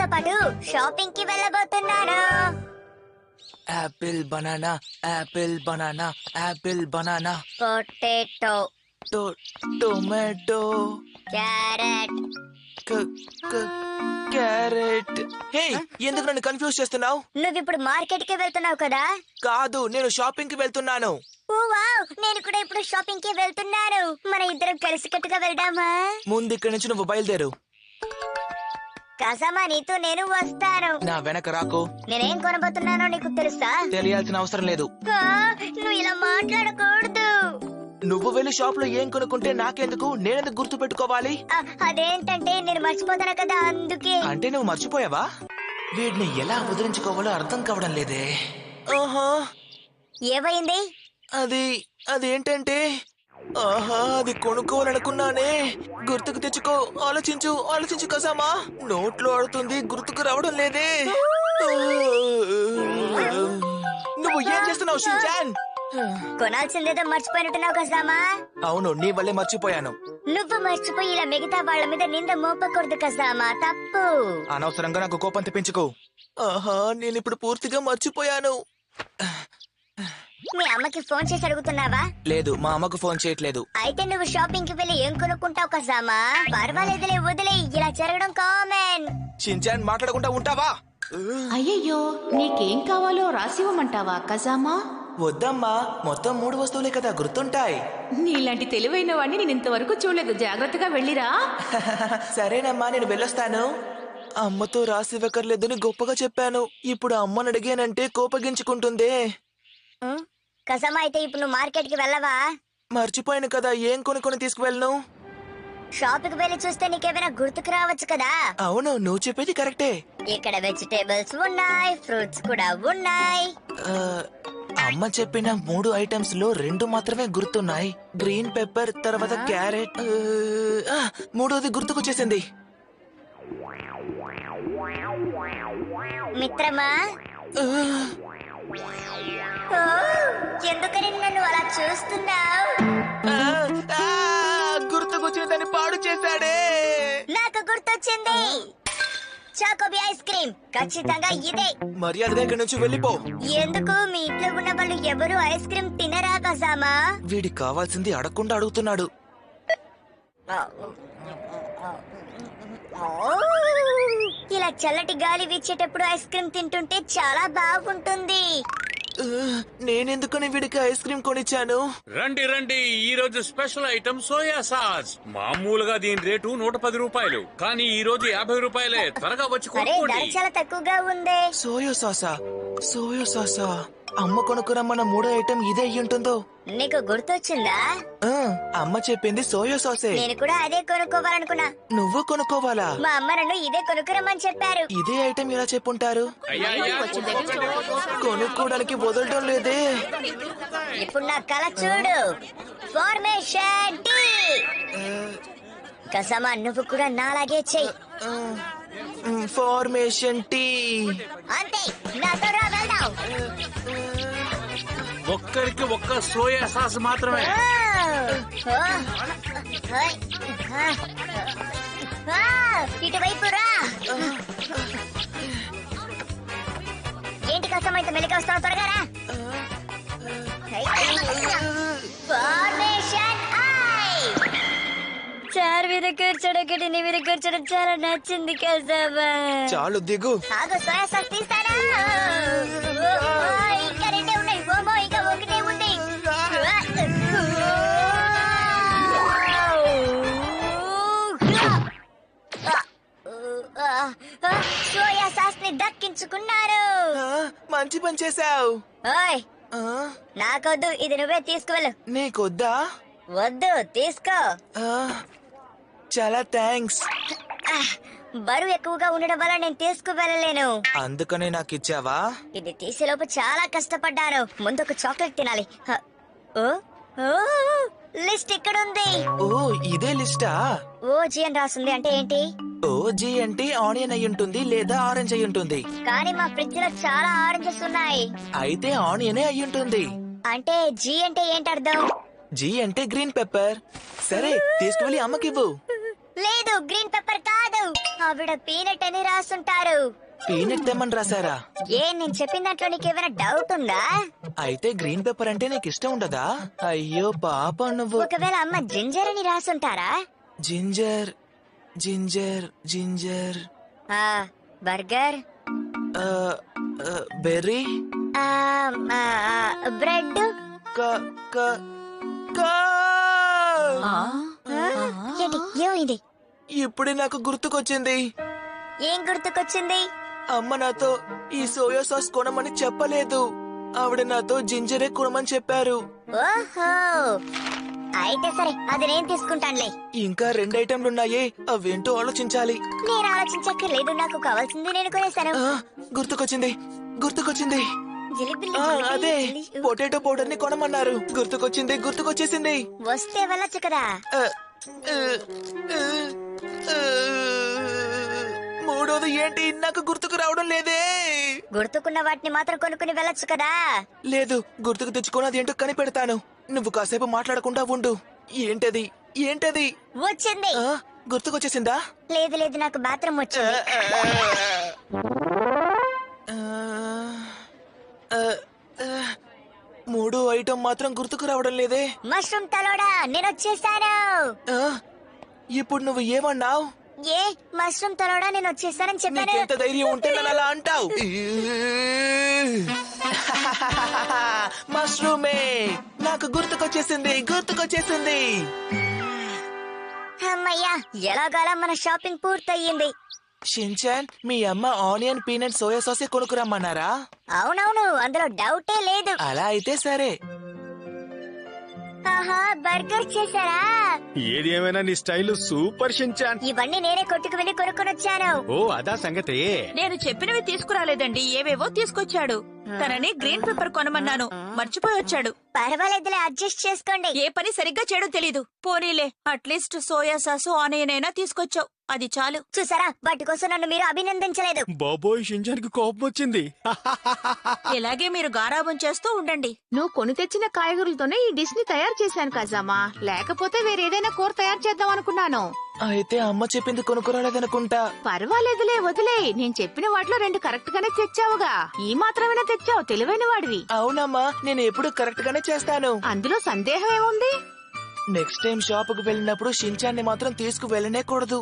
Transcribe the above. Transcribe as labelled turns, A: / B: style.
A: మీతో పాటు షాపింగ్ కి వెళ్ళబోతున్నాను.
B: Apple banana apple banana apple banana
A: potato,
B: tomato
A: carrot.
B: Carrot. Hey, ఎందుకు నన్ను కన్ఫ్యూజ్ చేస్తున్నావు?
A: నువ్విప్పుడు మార్కెట్ కి వెళ్తున్నావు కదా?
B: కాదు, నేను షాపింగ్ కి వెళ్తున్నాను.
A: ఓ వావ్, నేను కూడా ఇప్పుడు షాపింగ్ కి వెళ్తున్నాను. మన ఇద్దరం కలిసికట్టుగా వెళ్దామా?
B: ముందు ఇక్కడి నుంచి నువ్వు బయలుదేరు.
A: కసమా, నీతో నేను వస్తాను.
B: నా వెనక రాకు.
A: నేనేం కొనబోతున్నానో నీకు తెలుసా?
B: తెలియాల్సిన అవసరం లేదు.
A: నువ్వు ఇలా మాట్లాడకూడదు.
B: నువ్వు వెళ్ళి షాప్ లో ఏం కొనుక్కుంటే నాకెందుకు? నేనెందుకు గుర్తు పెట్టుకోవాలి?
A: అదేంటంటే నేను మర్చిపోతాను కదా, అందుకే.
B: అంటే నువ్వు మర్చిపోయావా? వీడిని ఎలా వదిలించుకోవాలో అర్థం కావడం లేదే. ఆహా,
A: ఏమైంది?
B: అదేంటంటే ఆహా, అది కొనుక్కోవాలనుకున్నానే. గుర్తుకు తెచ్చుకో. ఆలోచించు కసామా. నోట్లో ఆడుతుంది, గుర్తుకు రావడం లేదే. నువ్వు ఏం చేస్తున్నావు షిన్చాన్?
A: కొనాల్సిందేదో మర్చిపోయినట్టున్నావు కసామా.
B: అవును, నీ వల్లే మర్చిపోయాను.
A: నువ్వు మర్చిపోయి ఇలా మిగతా వాళ్ళ మీద నింద మోపకూడదు కసామా, తప్పు.
B: అనవసరంగా నాకు కోపం తెప్పించుకో. ఆహా, నేను ఇప్పుడు పూర్తిగా మర్చిపోయాను.
A: మీ అమ్మకి ఫోన్ చేసి అడుగుతున్నావా?
B: లేదు, మా అమ్మకు ఫోన్ చేయట్లేదు.
A: అయితే నువ్వు షాపింగ్ కి వెళ్ళి ఏం కొనుక్కుంటావు కసామా? పర్వాలేదులే, వదిలే. ఇలా జరగడం కామన్.
B: షిన్చాన్, మాట్లాడకుండా ఉంటావా?
C: అయ్యయ్యో, నీకేం కావాలో రాసివ్వమంటావా కజామా?
B: వద్దమ్మా, మొత్తం 3 వస్తువులే కదా, గుర్తుంటాయి.
C: నీలాంటి తెలివైన వాడిని నేను ఇంతవరకు చూడలేదు. జాగ్రత్తగా వెళ్ళిరా.
B: సరేనమ్మా, నేను వెళ్ళొస్తాను. అమ్మతో రాసివ్వకర్లేదని గొప్పగా చెప్పాను. ఇప్పుడు అమ్మని అడిగానంటే కోపగించుకుంటుందే.
A: కసమా, అయితే ఇప్పుడు నువ్వు మార్కెట్ కి వెళ్ళవా?
B: మర్చిపోయాను కదా, ఏం కొనుక్కొని తీసుకువెళ్ళను?
A: షాప్ కి వెళ్ళి చూస్తే నీకేమైనా గుర్తుకు రావచ్చు కదా.
B: అవును, నువ్వు చెప్పేది కరెక్టే.
A: ఇక్కడ వెజిటేబుల్స్ ఉన్నాయి, ఫ్రూట్స్ కూడా ఉన్నాయి.
B: అమ్మ చెప్పిన 3 ఐటమ్స్ లో 2 మాత్రమే గుర్తున్నాయి. గ్రీన్ పెప్పర్, తర్వాత క్యారెట్. మూడోది గుర్తుకొచ్చేసింది.
A: మిత్రమా, ఎందుకని నన్ను అలా చూస్తున్నావు?
B: గుర్తుకొచ్చిందని పాడు చేశాడే.
A: నాకు గుర్తొచ్చింది. చాకోబీ ఐస్ క్రీమ్, ఖచ్చితంగా ఇదే.
B: మర్యాదగా ఇక్కడి నుంచి వెళ్ళిపో.
A: ఎందుకు? మీ ఇంట్లో ఉన్న వాళ్ళు ఎవరు ఐస్ క్రీమ్ తినరా కసామా?
B: వీడికి కావాల్సింది అడగకుండా అడుగుతున్నాడు.
A: ఇలా చల్లటి గాలి వీచేటప్పుడు ఐస్ క్రీమ్ తింటుంటే చాలా బాగుంటుంది.
B: నేనెందుకని వీడికి ఐస్ క్రీమ్ కొనిచ్చాను?
D: రండి, ఈ రోజు స్పెషల్ ఐటమ్ సోయా సాస్. మామూలుగా దీని రేటు 110 రూపాయలు, కానీ ఈ రోజు 50 రూపాయలే. త్వరగా వచ్చి
A: ధర
D: కొనుక్కోండి.
A: చాలా తక్కువగా ఉంది.
B: సోయా సాసా. అమ్మ కొనుక్కురమ్మన్న 3వ ఐటమ్ ఇదే అయ్యుంటుందో?
A: నీకు గుర్తొచ్చిందా?
B: అమ్మ చెప్పింది సోయా సాసే.
A: నేను కూడా అదే కొనుక్కోవాలనుకున్నా.
B: నువ్వు కొనుక్కోవాలా?
A: మా అమ్మ నన్ను ఇదే కొనుక్కురమ్మని చెప్పారు.
B: ఇదే ఐటమ్ ఎలా చెప్పుంటారు?
D: అయ్యా,
B: కొనుక్కోవడానికి వదలటం లేదే.
A: ఇప్పుడు నా కళ చూడు. Formation tea. కసమా, నువ్వు కూడా నాలాగే చెయ్యి.
B: ఫార్మేషన్ టీ.
A: అంతే, నాతో రా, వెళ్దాం.
D: ఒక్కరికి ఒక్క సోయా సాస్ మాత్రమే.
A: ఇటువైపు రా. ఏంటి కసమా, ఇంత మెలిక వస్తావు? త్వరగా రా. ఫార్మేషన్ చార్ మీద కూర్చోడం కంటే నీ మీద కూర్చోడం చాలా నచ్చింది కసమా.
B: చాలు, దిగు.
A: ఆగు, సోయా సాస్ తీస్తారా? ఇంకా 2 ఉన్నాయి. ఓమో, ఇంకా 1 ఉంది. సోయా సాస్ ని దక్కించుకున్నారు.
B: మంచి పని చేసావు.
A: ఓయ్, నాకొద్దు, ఇది నువ్వే తీసుకువెళ్ళు.
B: నీకొద్దా?
A: వద్దు, తీసుకో.
B: చాలా థ్యాంక్స్.
A: బరువు ఎక్కువగా ఉండడం వల్ల నేను తీసుకువెళ్ళలేను.
B: అందుకనే నాకు ఇచ్చావా?
A: ఇది తీసేలోపు చాలా కష్టపడ్డాను. ముందు ఒక చాక్లెట్ తినాలి. లిస్ట్ ఇక్కడ ఉంది.
B: ఓ, ఇదే లిస్టా?
A: ఓజీ అని రాస్తుంది. అంటే ఏంటి?
B: ఓజీ అంటే ఆనియన్ అయి ఉంటుంది లేదా ఆరెంజ్ అయి ఉంటుంది.
A: కానీ మా ఫ్రిడ్జ్ లో చాలా ఆరెంజెస్ ఉన్నాయి.
B: అయితే ఆనియనే అయి ఉంటుంది.
A: అంటే జీ అంటే ఏంటి అర్థం?
B: జీ అంటే గ్రీన్ పెప్పర్. సరే, తీసుకువెళ్ళి అమ్మకివ్వు.
A: లేదు గ్రీన్ పెప్పర్ కాదు, ఆవిడ పీనట్ అని రాసుంటారు.
B: పీనట్ తెమ్మని రాసారా?
A: నేను చెప్పిన దాంట్లో నీకు ఏమైనా డౌట్ ఉందా?
B: అయితే గ్రీన్ పేపర్ అంటే నీకు ఇష్టం ఉండదా? అయ్యో పాప నువ్వు.
A: ఒకవేళ అమ్మ జింజర్ అని రాసుంటారా?
B: Ginger ginger ginger.
A: Burger,
B: berry,
A: bread.
B: క క క.
A: ఏంటి ఏమైంది?
B: ఇప్పుడే నాకు గుర్తుకొచ్చింది.
A: ఏం గుర్తుకొచ్చింది?
B: అమ్మ నాతో ఈ సోయా సాస్ కొనమని చెప్పలేదు. ఆవిడ నాతో జింజరే కొనమని చెప్పారు.
A: ఓహో, అయితే సరే, అది నేను తీసుకుంటానులే.
B: ఇంకా 2 ఐటెంలున్నాయే, అవేంటో ఆలోచించాలి.
A: నేను ఆలోచించక్కర్లేదు, నాకు కావాల్సింది నేను కొనేసాను.
B: గుర్తుకొచ్చింది గుర్తుకొచ్చింది.
A: జిలిబిలి,
B: అదే
A: జిలిబిలి.
B: పొటాటో పౌడర్ ని కొనమన్నారు. గుర్తుకొచ్చింది గుర్తుకొచ్చేసింది.
A: వస్తే వెళ్ళొచ్చు కదా.
B: ఆ, ఆ, ఆ, ఆ. మూడోది ఏంటి నాకు గుర్తుకు రావడం లేదే.
A: గుర్తుకున్న వాటిని మాత్రం కొనుక్కుని వెళ్ళొచ్చు కదా.
B: లేదు, గుర్తుకు తెచ్చుకొని అదేంటో కనిపెడతాను. నువ్వు కాసేపు మాట్లాడకుండా ఉండు. ఏంటది ఏంటది?
A: వచ్చింది.
B: గుర్తుకొచ్చేసిందా?
A: లేదు లేదు, నాకు బాత్రూమ్ వచ్చింది.
B: మూడో ఐటమ్ మాత్రం గుర్తుకు రావడం లేదే.
A: మష్రూమ్ తలోడా, నేను వచ్చేసాను.
B: ఆ, ఇప్పుడు నువ్వు ఏమన్నావు?
A: ఏ మష్రూమ్ తలోడా, నేను వచ్చేసానని చెప్పాను.
B: నీకెంత ధైర్యం ఉంటే నన్ను అలా అంటావు? మష్రూమే నాకు గుర్తుకొచ్చేసింది గుర్తుకొచ్చేసింది.
A: అమ్మయ్యా, ఎలాగోలా మన షాపింగ్ పూర్తయింది.
B: షిన్చాన్, మీ అమ్మ ఆనియన్ పీనట్ సోయా సాసే కొనుక్కురమ్మన్నారా?
A: అవునవును, అందులో డౌటే లేదు.
B: అలా అయితే సరే.
A: ఆహా, బర్గర్ చేశారా?
E: ఏది ఏమైనా నీ స్టైల్ సూపర్ షిన్చాన్.
A: ఇవన్నీ నేనే కొట్టుకు వెళ్ళి కొనుక్కొని వచ్చాను.
E: ఓ అదా సంగతి.
C: నేను చెప్పినవి తీసుకురాలేదండి, ఏవేవో తీసుకొచ్చాడు. తనని గ్రీన్ పేపర్ కొనమన్నాను, మర్చిపోయి వచ్చాడు.
A: పర్వాలేదులే, అడ్జస్ట్ చేసుకోండి.
C: ఏ పని సరిగ్గా చేయడం తెలీదు. పోనీలే, అట్లీస్ట్ సోయా సాసు ఆనియన్ అయినా తీసుకొచ్చావు, అది చాలు.
A: చూసారా, వాటి కోసం నన్ను మీరు అభినందించలేదు.
E: బాబోయ్, షిన్చాన్ కి కోపం వచ్చింది.
C: ఇలాగే మీరు గారాబం చేస్తూ ఉండండి.
F: నువ్వు కొని తెచ్చిన కాయగూరలతోనే ఈ డిష్ ని తయారు చేశాను కజామా, లేకపోతే వేరేదైనా కూర తయారు చేద్దాం అనుకున్నాను.
B: అయితే అమ్మ చెప్పింది కొనుక్కురాలేదనుకుంటా.
F: పర్వాలేదులే, వదిలే. నేను చెప్పిన వాటిలో 2 కరెక్ట్ గానే తెచ్చావుగా. ఈ మాత్రమేనా తెచ్చావు, తెలివైన వాడివి.
B: అవునమ్మా, నేను ఎప్పుడు కరెక్ట్ గానే చేస్తాను.
F: అందులో సందేహం ఏముంది?
B: నెక్స్ట్ టైం షాప్ కు వెళ్ళినప్పుడు షిన్చాన్ ని మాత్రం తీసుకు వెళ్ళనే కూడదు.